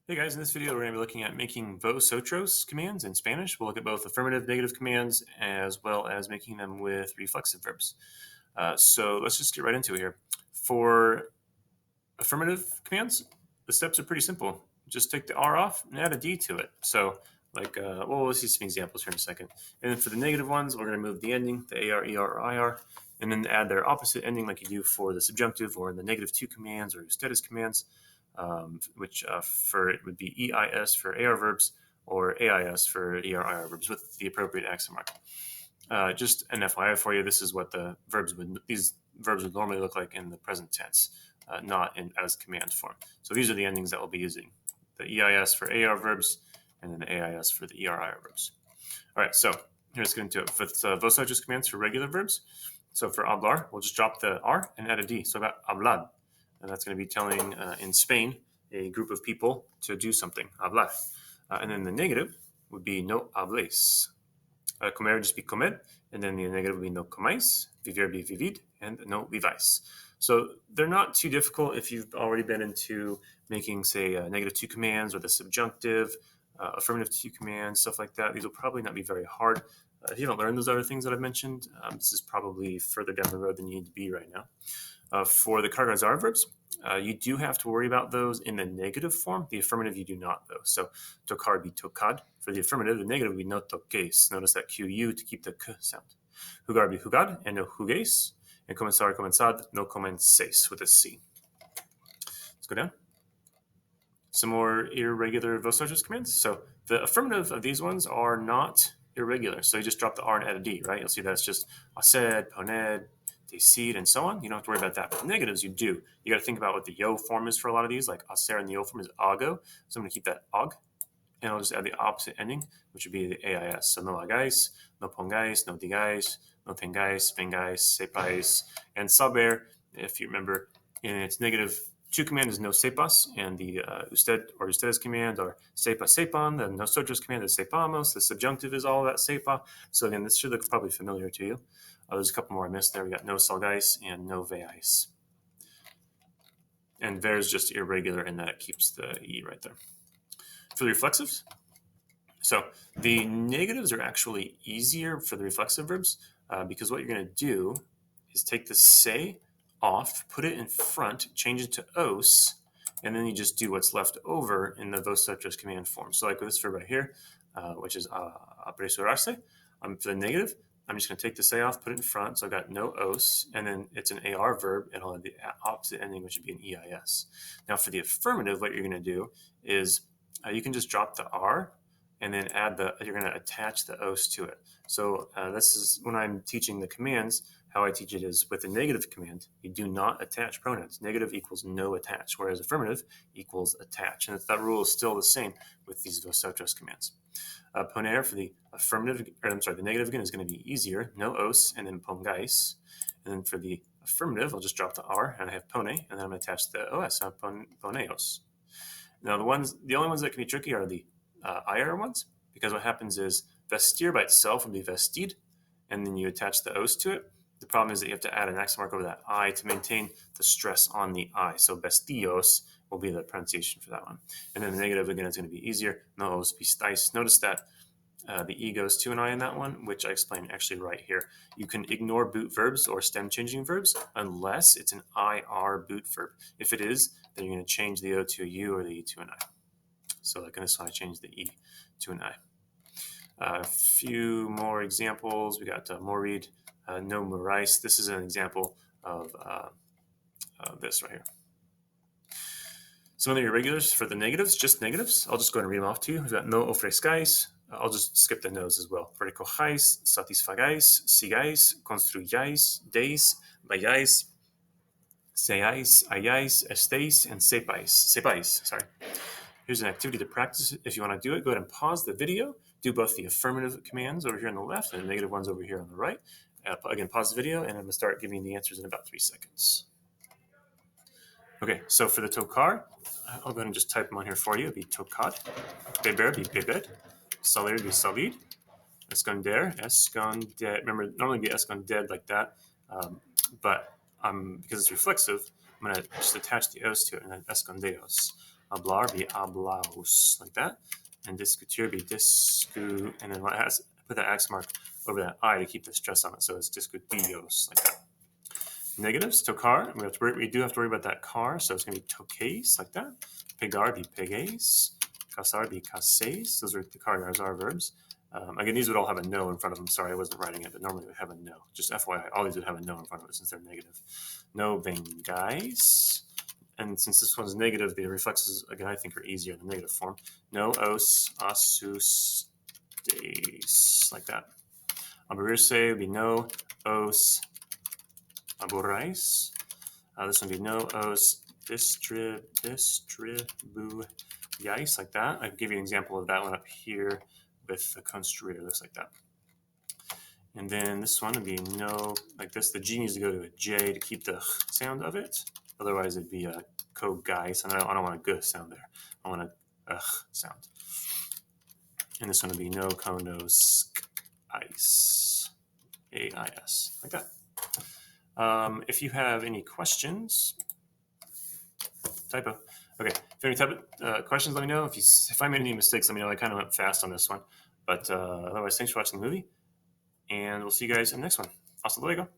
Hey guys, in this video we're going to be looking at making Vosotros commands in Spanish. We'll look at both affirmative, negative commands as well as making them with reflexive verbs. So let's just get right into it here. For affirmative commands, the steps are pretty simple. Just take the R off and add a D to it. So we'll see some examples here in a second. And then for the negative ones, we're going to move the ending, the AR, ER, or IR, and then add their opposite ending like you do for the subjunctive or in the negative two commands or ustedes commands, which for it would be EIS for AR verbs or AIS for ER, IR verbs with the appropriate accent mark. Just an FYI for you, this is what these verbs would normally look like in the present tense, not as command form. So these are the endings that we'll be using: the EIS for AR verbs, and then the AIS for the ER/IR verbs. All right, so let's get into it. With vosotros commands for regular verbs. So for hablar, we'll just drop the R and add a D. So I got hablar, and that's going to be telling in Spain a group of people to do something, hablar. And then the negative would be no hables. Comer would just be comer, and then the negative would be no comáis, vivir be vivid, and no viváis. So they're not too difficult if you've already been into making, say, negative two commands or the subjunctive, affirmative two commands, stuff like that. These will probably not be very hard. If you haven't learned those other things that I've mentioned, this is probably further down the road than you need to be right now. For the cargas are verbs, you do have to worry about those in the negative form. The affirmative, you do not, though. So tocar would be tocad. For the affirmative, the negative would be no toques. Notice that QU to keep the k sound. Jugar would be jugad and no jugues. And comenzar, comenzad, no comencéis with a C. Let's go down. Some more irregular vosotros commands. So the affirmative of these ones are not irregular. So you just drop the R and add a D, right? You'll see that's just hacer, poner, decir, and so on. You don't have to worry about that. But the negatives, you do. You got to think about what the yo form is for a lot of these. Like hacer in the yo form is ago. So I'm going to keep that og. And I'll just add the opposite ending, which would be the AIS. So no hagáis, no pongáis, no digáis, no tengáis, vengáis, sepáis, and saber, if you remember, in its negative two command is no sepas, and the usted or ustedes command are sepa, sepan. The nosotros command is sepamos. The subjunctive is all that sepa. So again, this should look probably familiar to you. There's a couple more I missed there. We got no salgáis and no veáis. And ver is just irregular in that it keeps the E right there. For the reflexives, so the negatives are actually easier for the reflexive verbs because what you're going to do is take the se off, put it in front, change it to os, and then you just do what's left over in the vosotros command form. So like with this verb right here, which is apresurarse, for the negative, I'm just going to take the se off, put it in front, so I've got no os, and then it's an AR verb, and I'll have the opposite ending, which would be an EIS. Now for the affirmative, what you're going to do is you can just drop the R and then you're going to attach the os to it. So this is when I'm teaching the commands, how I teach it is with a negative command, you do not attach pronouns. Negative equals no attach, whereas affirmative equals attach. And that rule is still the same with these vosotros commands. Poner for the affirmative, the negative again is going to be easier, no os, and then pongáis. And then for the affirmative, I'll just drop the R and I have pone, and then I'm going to attach the os, so poneos. Now, the only ones that can be tricky are the IR ones, because what happens is vestir by itself would be vestid, and then you attach the os to it. The problem is that you have to add an accent mark over that I to maintain the stress on the I. So vestillos will be the pronunciation for that one. And then the negative, again, is going to be easier. No os pistais. Notice that the E goes to an I in that one, which I explained actually right here. You can ignore boot verbs or stem changing verbs unless it's an IR boot verb. If it is, then you're going to change the O to a U or the E to an I. So like in this one, I changed the E to an I. A few more examples. We got morid, no morais. This is an example of this right here. Some of the irregulars for the negatives, just negatives. I'll just go ahead and read them off to you. We've got no ofrezcáis. I'll just skip the no's as well. Recojáis, satisfagáis, sigáis, construyáis, deis, vayáis, seáis, hayáis, estéis, and sepáis. Sorry. Here's an activity to practice. If you want to do it, go ahead and pause the video. Do both the affirmative commands over here on the left and the negative ones over here on the right. Again, pause the video, and I'm going to start giving you the answers in about 3 seconds. Okay, so for the tocar, I'll go ahead and just type them on here for you. It'd be tocad, beber be bebed, salir be salid, esconder, esconder. Remember, normally it'd be esconder like that, but because it's reflexive, I'm going to just attach the os to it and then escondeos. Hablar be hablaos, like that. And discutir be discu, and then put that X mark over that I to keep the stress on it. So it's discutidos, like that. Negatives, tocar, we do have to worry about that car, so it's going to be toques, like that. Pegar be pegues. Casar be cases. Those are the cars are verbs. Again, these would all have a no in front of them. Sorry, I wasn't writing it, but normally we have a no. Just FYI, all these would have a no in front of it since they're negative. No vengáis. And since this one's negative, the reflexes, again, I think are easier in the negative form. No os asustes, like that. Aburrirse would be no os aburrais. This one would be no os distribuyais, like that. I can give you an example of that one up here with the construir. It looks like that. And then this one would be no, like this. The G needs to go to a J to keep the sound of it. Otherwise, it'd be a co-geis, and I don't want a g sound there. I want a sound. And this one would be no konos ice, A-I-S, like that. If you have any questions, typo. Okay, if you have any type of questions, let me know. If I made any mistakes, let me know. I kind of went fast on this one. But otherwise, thanks for watching the movie. And we'll see you guys in the next one. Hasta luego.